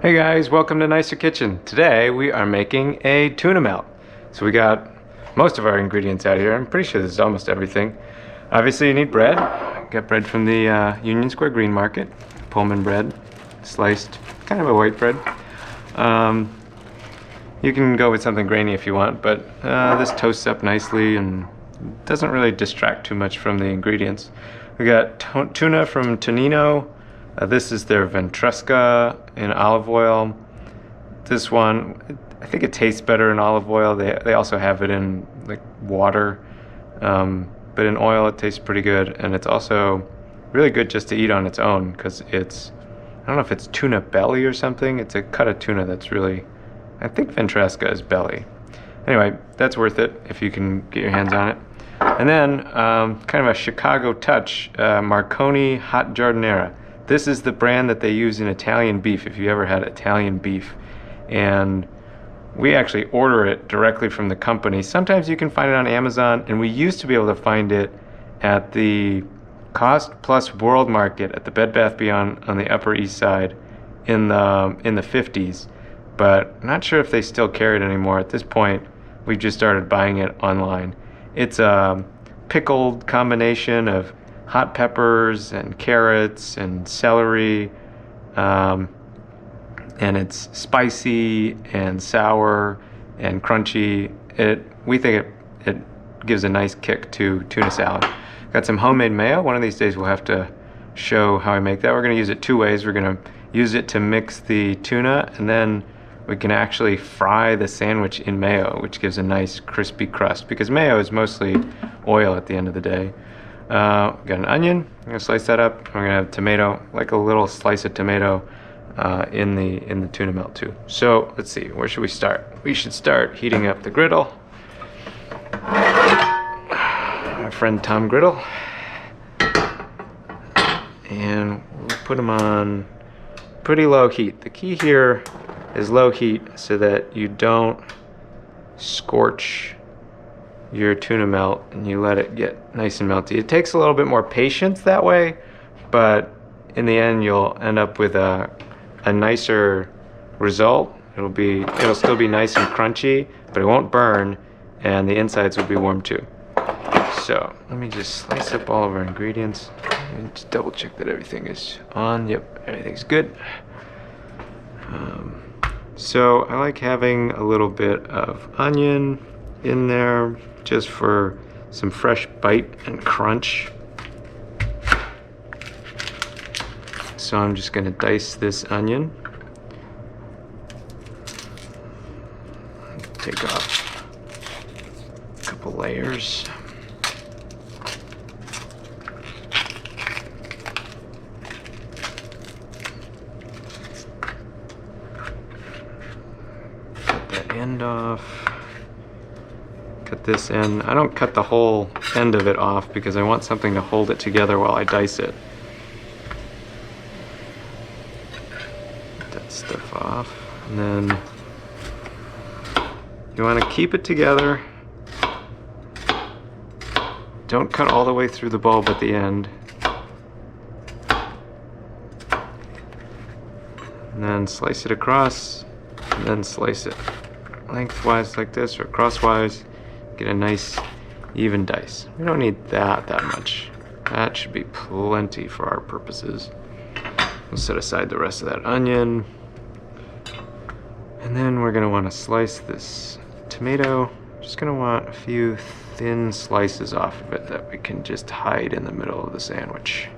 Hey guys, welcome to NYCer Kitchen. Today we are making a tuna melt. So we got most of our ingredients out here. I'm pretty sure this is almost everything. Obviously you need bread. Got bread from the Union Square Green Market. Pullman bread, sliced, kind of a white bread. You can go with something grainy if you want, but this toasts up nicely and doesn't really distract too much from the ingredients. We got tuna from Tonino. This is their ventresca in olive oil. This one, I think it tastes better in olive oil. They also have it in like water, but in oil it tastes pretty good, and it's also really good just to eat on its own because it's, I don't know if it's tuna belly or something. It's a cut of tuna that's really, I think ventresca is belly. Anyway, that's worth it if you can get your hands on it. And then kind of a Chicago touch, Marconi hot giardiniera. This is the brand that they use in Italian beef, if you ever had Italian beef. And we actually order it directly from the company. Sometimes you can find it on Amazon, and we used to be able to find it at the Cost Plus World Market at the Bed Bath Beyond on the Upper East Side in the 50s. But I'm not sure if they still carry it anymore. At this point, we've just started buying it online. It's a pickled combination of hot peppers and carrots and celery, and it's spicy and sour and crunchy. We think it gives a nice kick to tuna salad. Got some homemade mayo. One of these days we'll have to show how I make that. We're going to use it two ways. We're going to use it to mix the tuna, and then we can actually fry the sandwich in mayo, which gives a nice crispy crust, because mayo is mostly oil at the end of the day. Got an onion. I'm gonna slice that up. I'm gonna have tomato, like a little slice of tomato, in the tuna melt too. So let's see, where should we start? We should start heating up the griddle. Our friend Tom Griddle, and we'll put them on pretty low heat. The key here is low heat so that you don't scorch your tuna melt and you let it get nice and melty. It takes a little bit more patience that way, but in the end you'll end up with a nicer result. It'll still be nice and crunchy, but it won't burn, and the insides will be warm too. So let me just slice up all of our ingredients and just double check that everything is on. Yep, everything's good. So I like having a little bit of onion in there just for some fresh bite and crunch. So I'm just going to dice this onion. Take off a couple layers. Cut that end off. Cut this end. I don't cut the whole end of it off because I want something to hold it together while I dice it. Get that stuff off. And then you want to keep it together. Don't cut all the way through the bulb at the end. And then slice it across, and then slice it lengthwise like this or crosswise. Get a nice even dice. We don't need that much. That should be plenty for our purposes. We'll set aside the rest of that onion. And then we're gonna want to slice this tomato. Just gonna want a few thin slices off of it that we can just hide in the middle of the sandwich.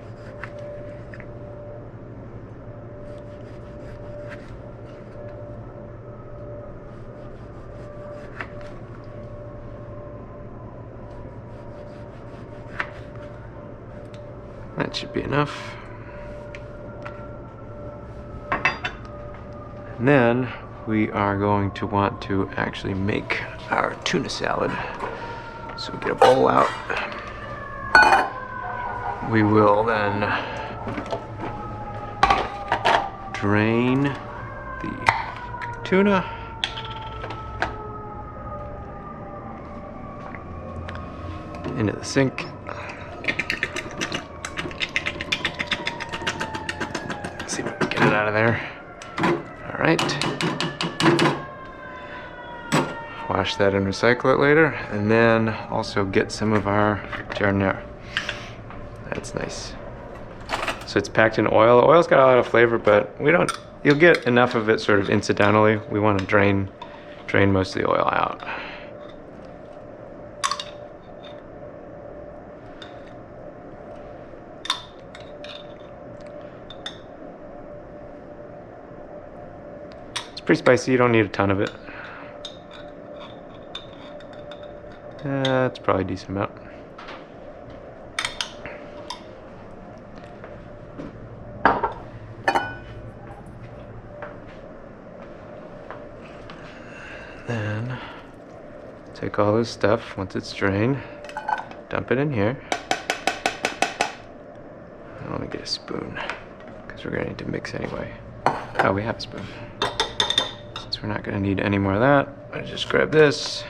That should be enough. And then we are going to want to actually make our tuna salad. So we get a bowl out. We will then drain the tuna. Into the sink. See if we can get it out of there. All right. Wash that and recycle it later, and then also get some of our giardiniera. That's nice. So it's packed in oil. The oil's got a lot of flavor, but you'll get enough of it sort of incidentally. We want to drain most of the oil out. It's pretty spicy, you don't need a ton of it. That's probably a decent amount. Then take all this stuff once it's drained, dump it in here. I want to get a spoon because we're going to need to mix anyway. Oh, we have a spoon. Since we're not going to need any more of that, I just grab this.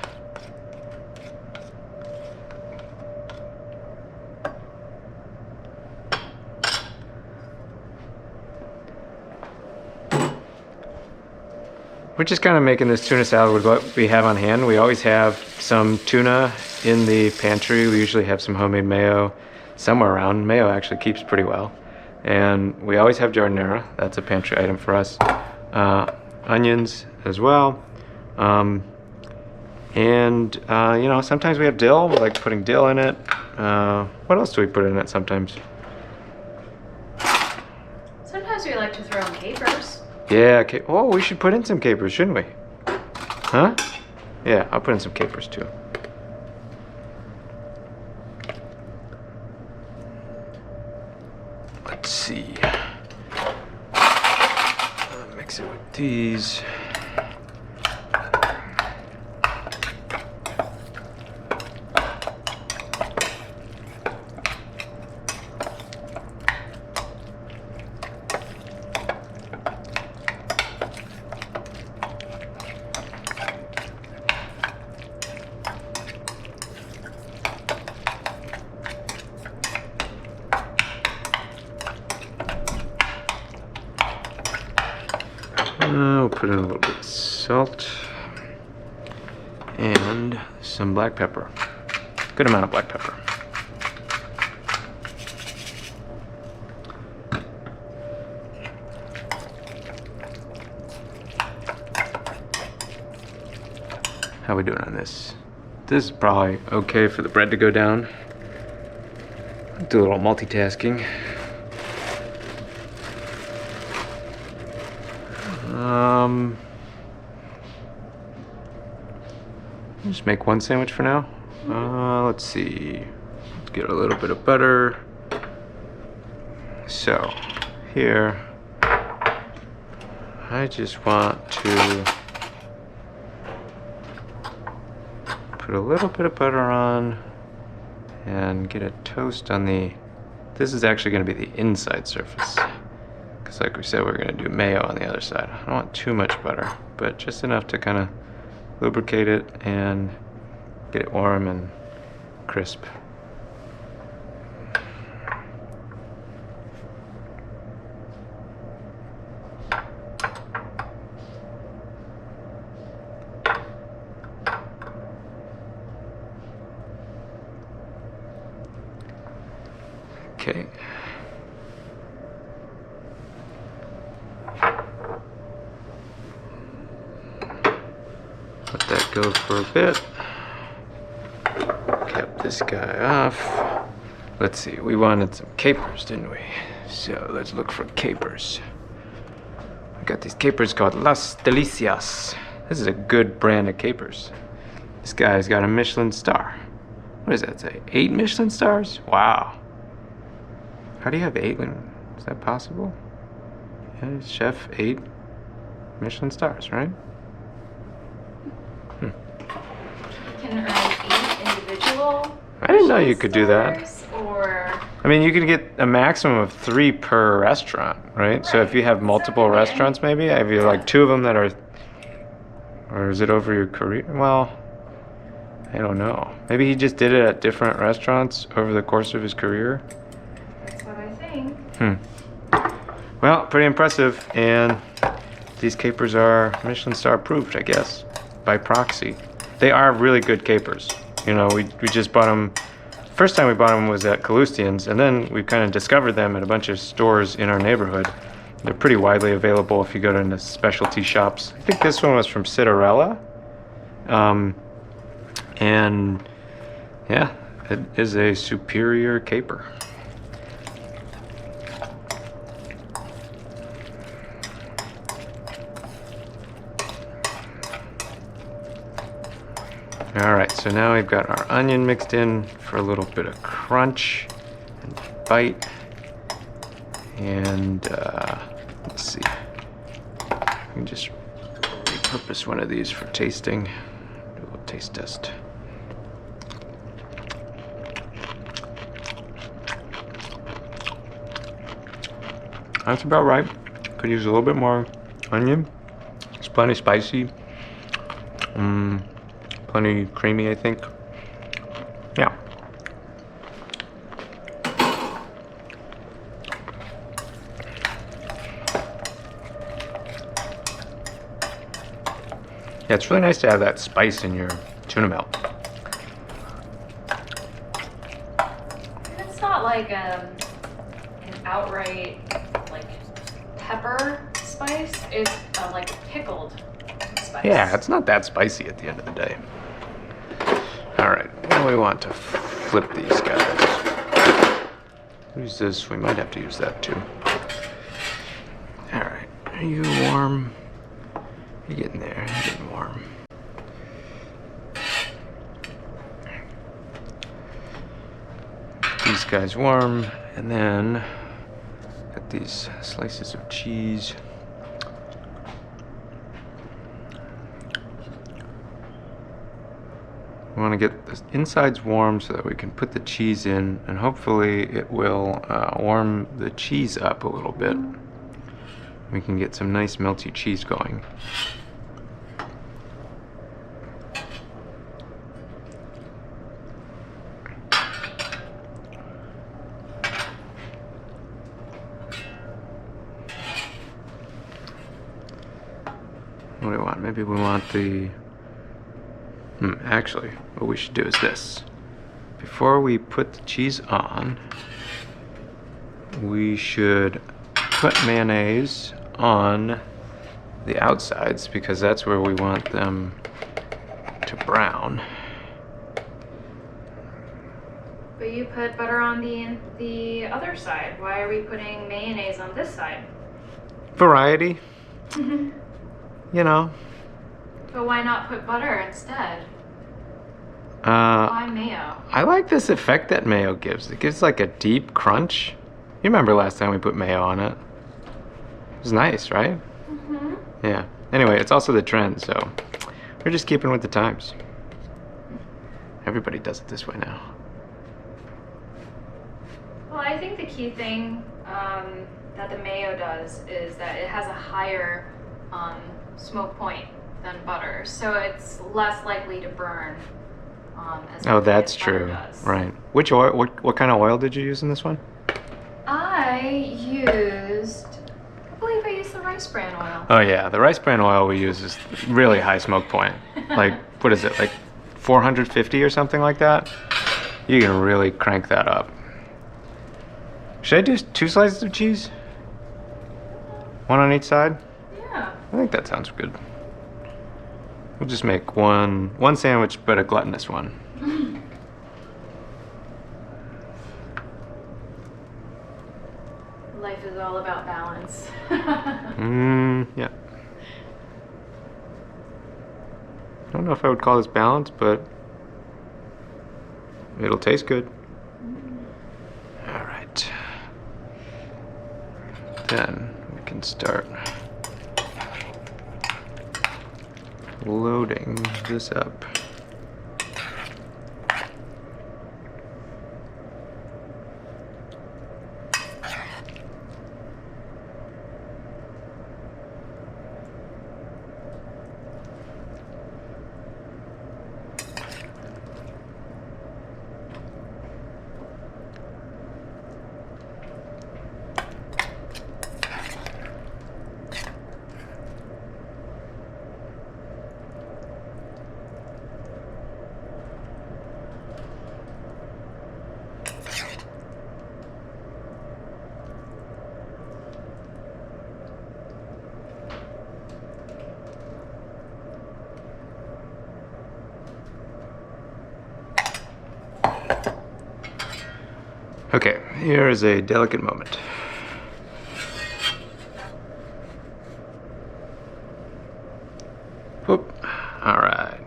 We're just kind of making this tuna salad with what we have on hand. We always have some tuna in the pantry. We usually have some homemade mayo somewhere around. Mayo actually keeps pretty well. And we always have giardiniera. That's a pantry item for us. Onions as well. You know, sometimes we have dill. We like putting dill in it. What else do we put in it sometimes? Sometimes we like to throw in capers. Yeah, oh, we should put in some capers, shouldn't we? Huh? Yeah, I'll put in some capers too. Let's see. Mix it with these. We'll put in a little bit of salt and some black pepper. Good amount of black pepper. How are we doing on this? This is probably okay for the bread to go down. Do a little multitasking. Just make one sandwich for now. Let's see. Let's get a little bit of butter. So, here, I just want to put a little bit of butter on and get a toast on the, this is actually going to be the inside surface. Because like we said, we're going to do mayo on the other side. I don't want too much butter, but just enough to kind of lubricate it and get it warm and crisp. Okay. Let that go for a bit. Kept this guy off. Let's see, we wanted some capers, didn't we? So let's look for capers. I got these capers called Las Delicias. This is a good brand of capers. This guy's got a Michelin star. What does that say? 8 Michelin stars? Wow. How do you have 8? Is that possible? Yeah, chef 8 Michelin stars, right? Can earn 8 individual. I didn't know you could do that. Or I mean, you could get a maximum of 3 per restaurant, right? So if you have multiple restaurants, maybe have you like 2 of them that are, or is it over your career? Well, I don't know. Maybe he just did it at different restaurants over the course of his career. That's what I think. Well, pretty impressive. And these capers are Michelin star approved, I guess, by proxy. They are really good capers. You know, we just bought them. First time we bought them was at Kalustyan's, and then we kind of discovered them at a bunch of stores in our neighborhood. They're pretty widely available if you go to the specialty shops. I think this one was from Citarella. And yeah, it is a superior caper. All right, so now we've got our onion mixed in for a little bit of crunch and bite. And let's see, I can just repurpose one of these for tasting. Do a little taste test. That's about right. Could use a little bit more onion. It's plenty spicy. Plenty creamy, I think. Yeah. Yeah, it's really nice to have that spice in your tuna melt. It's not like an outright like pepper spice. It's like pickled spice. Yeah, it's not that spicy at the end of the day. All right, now we want to flip these guys. Use this, we might have to use that too. All right, are you warm? You're getting there, you're getting warm. These guys warm, and then got these slices of cheese. We want to get the insides warm so that we can put the cheese in, and hopefully it will warm the cheese up a little bit. We can get some nice melty cheese going. What do we want? Maybe we want the... actually, what we should do is this. Before we put the cheese on, we should put mayonnaise on the outsides because that's where we want them to brown. But you put butter on the other side. Why are we putting mayonnaise on this side? Variety. You know. But why not put butter instead? Why mayo? I like this effect that mayo gives. It gives like a deep crunch. You remember last time we put mayo on it? It was nice, right? Yeah. Anyway, it's also the trend, so we're just keeping with the times. Everybody does it this way now. Well, I think the key thing that the mayo does is that it has a higher smoke point than butter, so it's less likely to burn. Oh, that's true. Does. Right. Which oil? What kind of oil did you use in this one? I believe I used the rice bran oil. Oh yeah, the rice bran oil we use is really high smoke point. Like, what is it? Like 450 or something like that? You can really crank that up. Should I do 2 slices of cheese? One on each side? Yeah. I think that sounds good. We'll just make one sandwich, but a gluttonous one. Life is all about balance. Yeah. I don't know if I would call this balanced, but it'll taste good. All right. Then we can start loading this up. Okay, here is a delicate moment. Whoop. All right.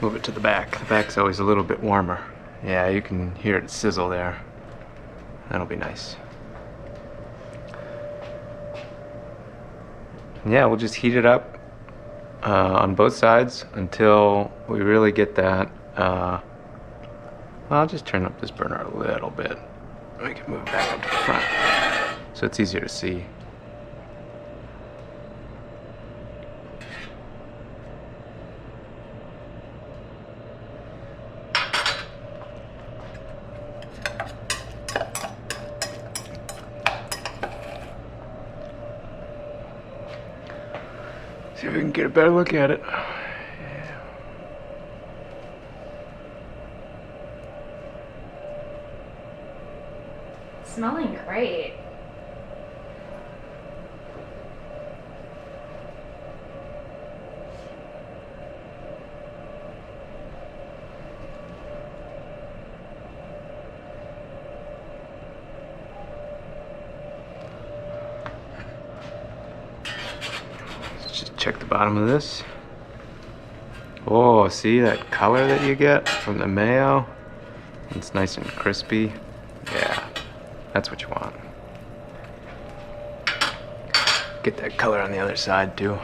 Move it to the back. The back's always a little bit warmer. Yeah, you can hear it sizzle there. That'll be nice. Yeah, we'll just heat it up on both sides until we really get that. I'll just turn up this burner a little bit. We can move back up to the front so it's easier to see. See if we can get a better look at it. Smelling great. Let's just check the bottom of this. Oh, see that color that you get from the mayo? It's nice and crispy. Yeah. That's what you want. Get that color on the other side too.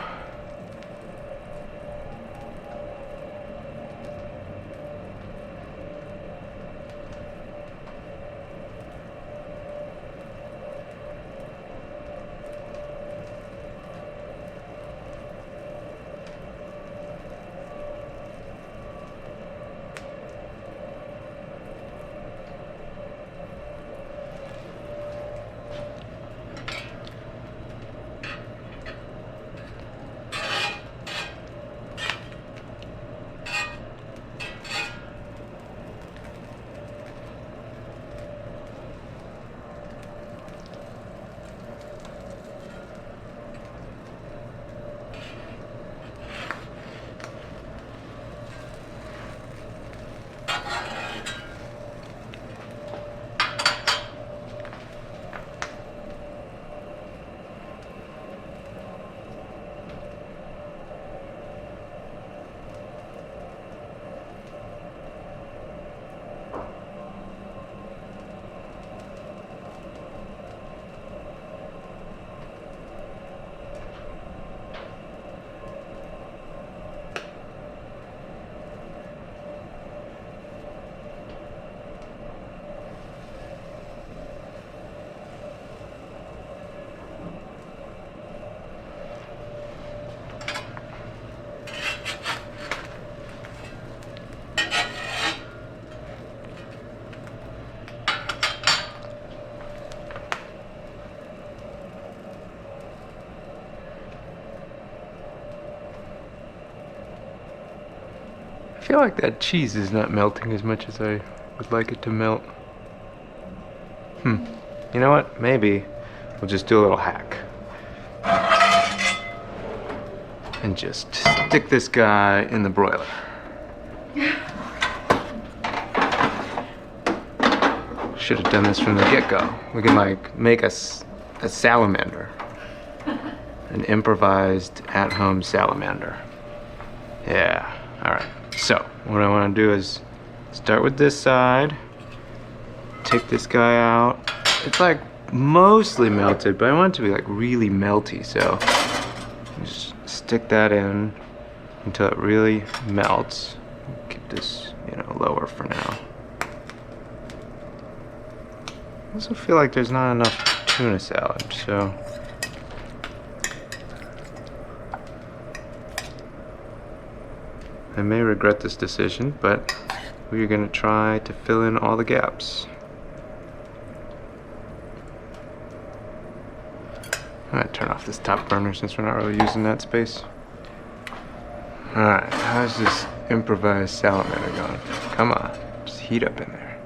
I feel like that cheese is not melting as much as I would like it to melt. You know what? Maybe we'll just do a little hack. And just stick this guy in the broiler. Should have done this from the get-go. We can like make a salamander. An improvised at-home salamander. Yeah, all right. So what I want to do is start with this side, take this guy out. It's like mostly melted, but I want it to be like really melty, so just stick that in until it really melts. Keep this, lower for now. I also feel like there's not enough tuna salad, so I may regret this decision, but we're going to try to fill in all the gaps. I'm going to turn off this top burner since we're not really using that space. Alright, how's this improvised salamander going? Come on, just heat up in there.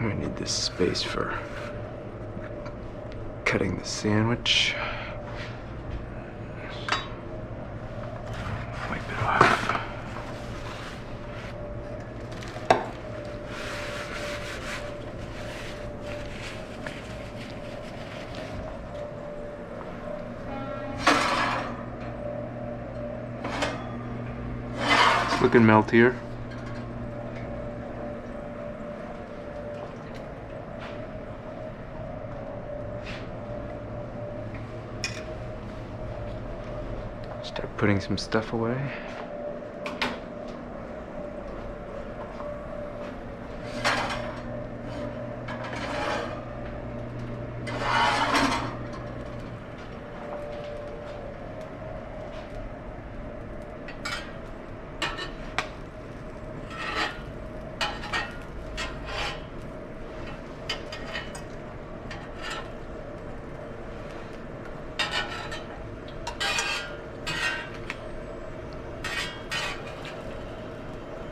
We need this space for cutting the sandwich. Wipe it off. It's looking meltier. Start putting some stuff away.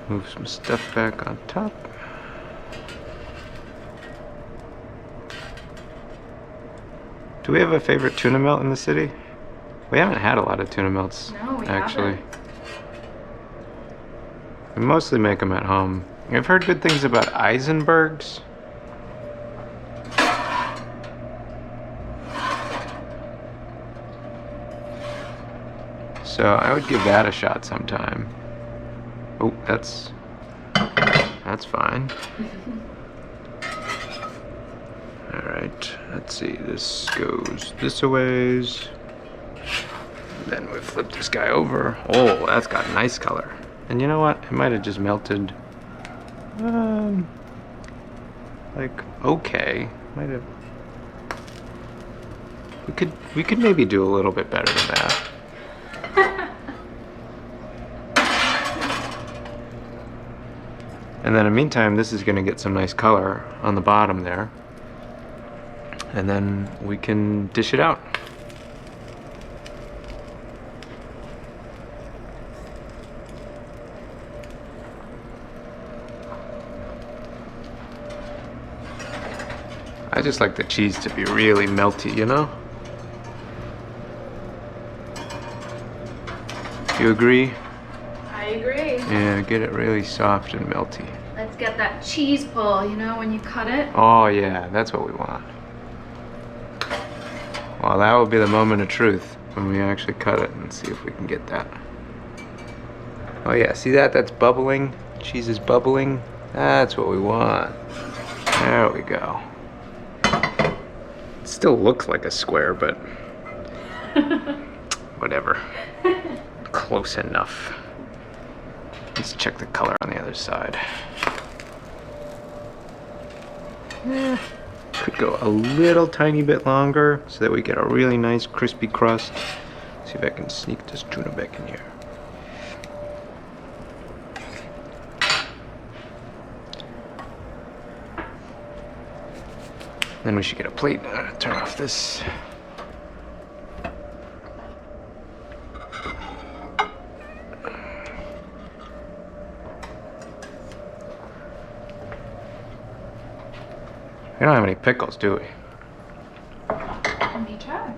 Move some stuff back on top. Do we have a favorite tuna melt in the city? We haven't had a lot of tuna melts, No, we actually. haven't. We mostly make them at home. I've heard good things about Eisenberg's. So I would give that a shot sometime. Oh, that's fine. All right, let's see. This goes this a ways. Then we flip this guy over. Oh, that's got nice color. And you know what? It might have just melted. Like okay, might have. We could maybe do a little bit better than that. And then in the meantime, this is going to get some nice color on the bottom there. And then we can dish it out. I just like the cheese to be really melty, you know? You agree? I agree. Yeah, get it really soft and melty. Let's get that cheese pull, you know, when you cut it. Oh yeah, that's what we want. Well, that will be the moment of truth when we actually cut it and see if we can get that. Oh yeah, see that? That's bubbling. Cheese is bubbling. That's what we want. There we go. It still looks like a square, but whatever. Close enough. Let's check the color on the other side. Could go a little tiny bit longer so that we get a really nice crispy crust. See if I can sneak this tuna back in here. Then we should get a plate. Turn off this. We don't have any pickles, do we? Let me check.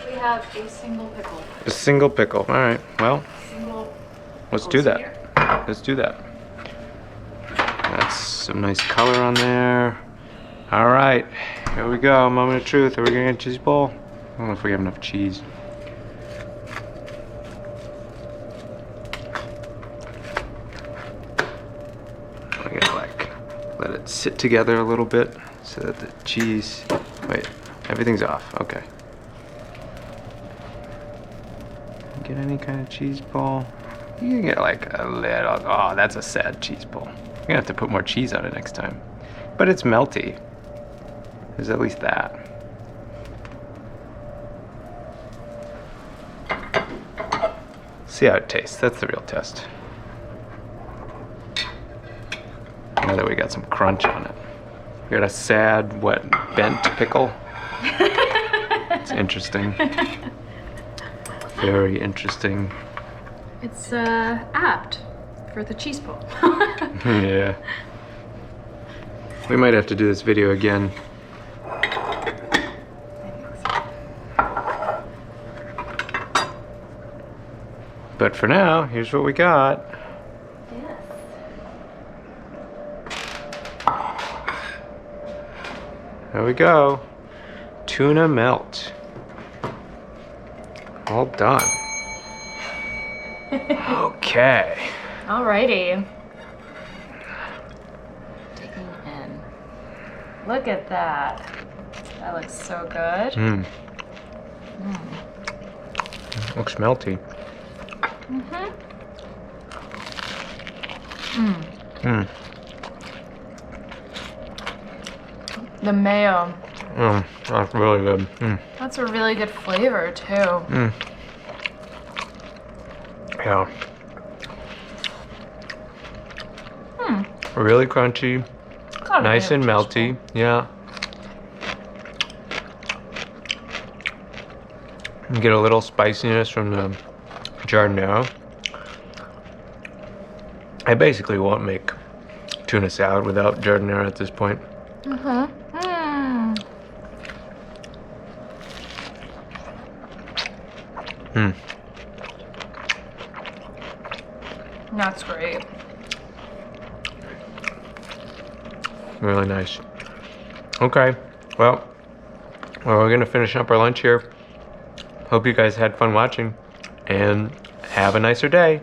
We have a single pickle. A single pickle. All right. Well, Single. let's do that. Here. Let's do that. That's some nice color on there. All right. Here we go. Moment of truth. Are we gonna get a cheese bowl? I don't know if we have enough cheese. I gotta like let it sit together a little bit so that the cheese. Wait, everything's off. Okay. Get any kind of cheese ball? You can get like a little. Oh, that's a sad cheese ball. You're gonna have to put more cheese on it next time. But it's melty. There's at least that. See how it tastes. That's the real test. Now that we got some crunch on it. We got a sad, what, bent pickle? It's interesting. Very interesting. It's apt for the cheese pull. Yeah. We might have to do this video again. But for now, here's what we got. Yes. There we go. Tuna melt. All done. Okay. Alrighty. Digging in. Look at that. That looks so good. Mmm. Looks melty. Mm-hmm. Mmm. The mayo. That's really good. That's a really good flavor too. Yeah. Really crunchy. Gotta Nice be a and cheese melty. Yeah. You get a little spiciness from the giardiniera. I basically won't make tuna salad without giardiniera at this point. pull. Mm-hmm. That's great. Really nice. Okay, well, we're gonna finish up our lunch here. Hope you guys had fun watching, and have a nicer day.